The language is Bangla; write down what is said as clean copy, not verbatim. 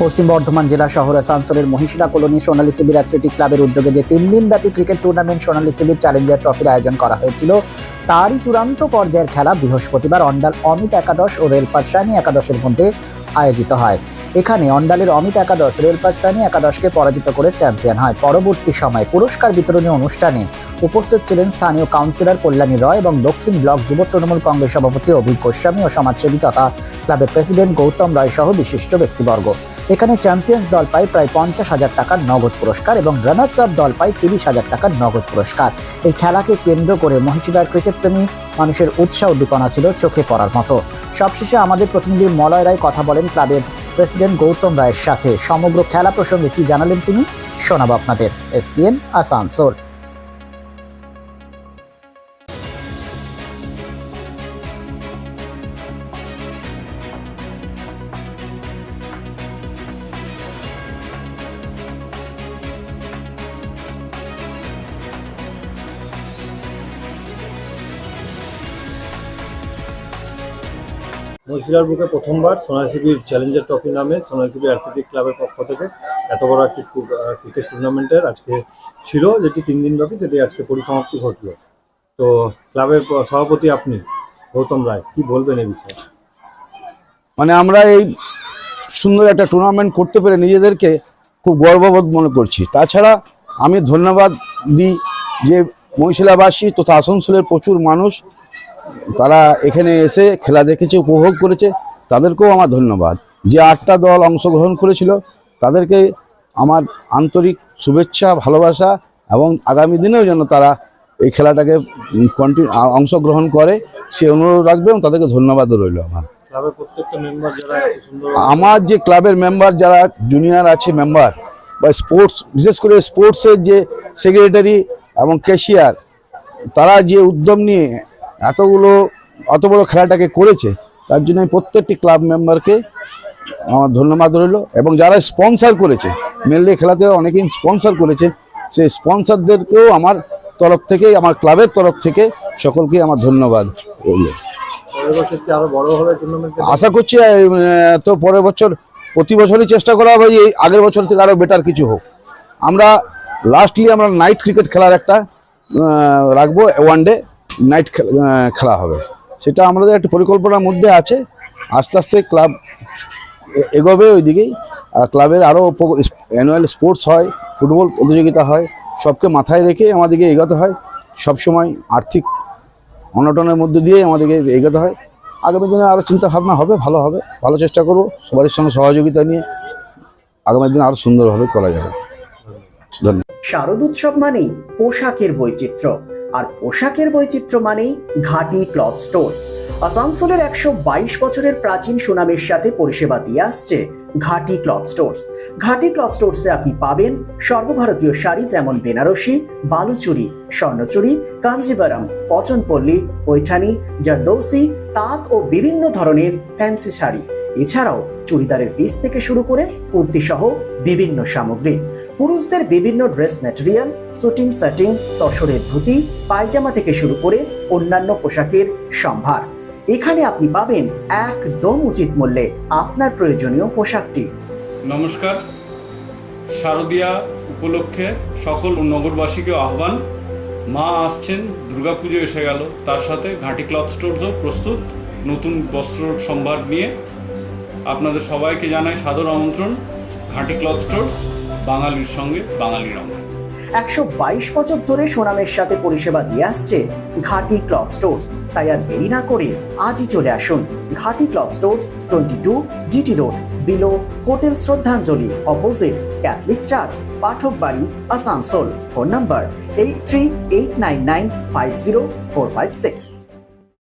পশ্চিম বর্ধমান জেলা শহর আসানসোলের মহিশিলা কলোনি সোনালী শিবির অ্যাথলেটিক ক্লাবের উদ্যোগে যে 3 দিনব্যাপী ক্রিকেট টুর্নামেন্ট সোনালী শিবির চ্যালেঞ্জার ট্রফির আয়োজন করা হয়েছিল, তারই চূড়ান্ত পর্যায়ের খেলা বৃহস্পতিবার অন্ডাল অমিত একাদশ ও রেলপার সানি একাদশের মধ্যে আয়োজিত হয়। এখানে অন্ডালের অমিত একাদশ রেলপার সানি একাদশকে পরাজিত করে চ্যাম্পিয়ন হয়। পরবর্তী সময় পুরস্কার বিতরণী অনুষ্ঠানে উপস্থিত ছিলেন স্থানীয় কাউন্সিলর কল্যাণী রয় এবং দক্ষিণ ব্লক যুব তৃণমূল কংগ্রেস সভাপতি অভিক গোস্বামী ও সমাজসেবী তথা ক্লাবের প্রেসিডেন্ট গৌতম রায় সহ বিশিষ্ট ব্যক্তিবর্গ। এখানে চ্যাম্পিয়ন্স দল পায় প্রায় 50,000 টাকার নগদ পুরস্কার এবং রানার্স আপ দল পায় 30,000 টাকার নগদ পুরস্কার। এই খেলাকে কেন্দ্র করে মহিশিলার ক্রিকেট প্রেমী মানুষের উৎসাহ উদ্দীপনা ছিল চোখে পড়ার মতো। সবশেষে আমাদের প্রতিনিধি মলয় রায় কথা বলেন ক্লাবের প্রেসিডেন্ট গৌতম রায়ের সাথে। সমগ্র খেলা প্রসঙ্গে কি জানালেন তিনি শোনাবো আপনাদের। এসপিএন আসানসোল। মহিশিলার বুকে প্রথমবার সোনালী শিবির চ্যালেঞ্জার ট্রফি নামে সোনালী শিবির অ্যাথলেটিক ক্লাবের পক্ষ থেকে এত বড় একটি ক্রিকেট টুর্নামেন্টের আজকে ছিল, যেটি 3 দিনব্যাপী, সেটি আজকে পরিসমাপ্তি ঘটল। তো ক্লাবের সভাপতি আপনি গৌতম রায়, কি বলবেন এই বিষয়ে? আমরা এই সুন্দর একটা টুর্নামেন্ট করতে পেরে নিজেদেরকে খুব গর্ববোধ মনে করছি। তাছাড়া আমি ধন্যবাদ দিই যে মহিশিলাবাসী তথা আসানসোলের প্রচুর মানুষ তারা এখানে এসে খেলা দেখেছে, উপভোগ করেছে, তাদেরকেও আমার ধন্যবাদ। যে 8টা দল অংশগ্রহণ করেছিল তাদেরকে আমার আন্তরিক শুভেচ্ছা, ভালোবাসা এবং আগামী দিনেও যেন তারা এই খেলাটাকে অংশগ্রহণ করে সে অনুরোধ রাখবে এবং তাদেরকে ধন্যবাদও রইল। আমার যে ক্লাবের মেম্বার যারা জুনিয়র আছে মেম্বার বা স্পোর্টস, বিশেষ করে স্পোর্টসের যে সেক্রেটারি এবং ক্যাশিয়ার, তারা যে উদ্যম নিয়ে অত বড় খেলাটাকে করেছে, তার জন্য প্রত্যেকটি ক্লাব মেম্বারকে আমার ধন্যবাদ রইল। এবং যারা স্পন্সর করেছে, মেনলি খেলাতে অনেকেই স্পন্সর করেছে, সেই স্পন্সরদেরকেও আমার তরফ থেকে, আমার ক্লাবের তরফ থেকে সকলকে আমার ধন্যবাদ রইল। আশা করছি তো পরের বছর প্রতি বছরই চেষ্টা করা হবে এই আগের বছর থেকে আরও বেটার কিছু হোক। আমরা আমরা নাইট ক্রিকেট খেলার একটা রাখবো, ওয়ান ডে নাইট খেলা হবে, সেটা আমাদের একটা পরিকল্পনার মধ্যে আছে। আস্তে আস্তে ক্লাব এগোবে ওই দিকেই। ক্লাবের আরও অ্যানুয়াল স্পোর্টস হয়, ফুটবল প্রতিযোগিতা হয়, সবকে মাথায় রেখে আমাদেরকে এগোতে হয়। সবসময় আর্থিক অনটনের মধ্যে দিয়ে আমাদেরকে এগোতে হয়। আগামী দিনে আরও চিন্তাভাবনা হবে, ভালো চেষ্টা করব, সবার সঙ্গে সহযোগিতা নিয়ে আগামী দিনে আরও সুন্দরভাবে করা যাবে। ধন্যবাদ। শারদ উৎসব মানেই পোশাকের বৈচিত্র্য, আর পোশাকের বৈচিত্র্য মানেই ঘাটি ক্লথ স্টোর্স। আসানসোলের 122 বছরের প্রাচীন সুনামের সাথে পরিষেবা দিয়ে আসছে ঘাটি ক্লথ স্টোর্স। ঘাটি ক্লথ স্টোর্সে আপনি পাবেন সর্বভারতীয় শাড়ি যেমন বেনারসি, বালুচুরি, স্বর্ণচুরি, কাঞ্জিভারাম, পচনপল্লী, পৈঠানি, জারদৌসি, তাঁত ও বিভিন্ন ধরনের ফ্যান্সি শাড়ি। এছাড়াও চুড়িদারের পিস থেকে শুরু করে কুর্তি সহ বিভিন্ন সামগ্রী, পুরুষদের বিভিন্ন ড্রেস ম্যাটেরিয়াল, শুটিং সেটিং, তসরের ধুতি, পায়জামা থেকে শুরু করে অন্যান্য পোশাকের সম্ভার। এখানে আপনি পাবেন একদম উচিত মূল্যে আপনার প্রয়োজনীয় পোশাকটি। নমস্কার, শারদীয়া উপলক্ষে সকল নগরবাসীকে আহ্বান। মা আসছেন, দুর্গাপুজো এসে গেল, তার সাথে ঘাটি ক্লথ স্টোরসও প্রস্তুত নতুন বস্ত্র সম্ভার নিয়ে। আপনাদের সবাইকে জানাই সাদর আমন্ত্রণ। ঘাটি ক্লথ স্টোরস, বাঙালির সঙ্গে বাঙালি রঙ। 122 বছর ধরে সুনামের সাথে পরিষেবা দিয়ে আসছে ঘাটি ক্লথ স্টোরস। তাই আর দেরি না করে আজই চলে আসুন ঘাটি cloth stores, 22 GT road, below hotel শ্রদ্ধাঞ্জলি, অপোজিট ক্যাথলিক চার্চ, পাঠক বাড়ি, আসানসোল। Phone number 8389950456।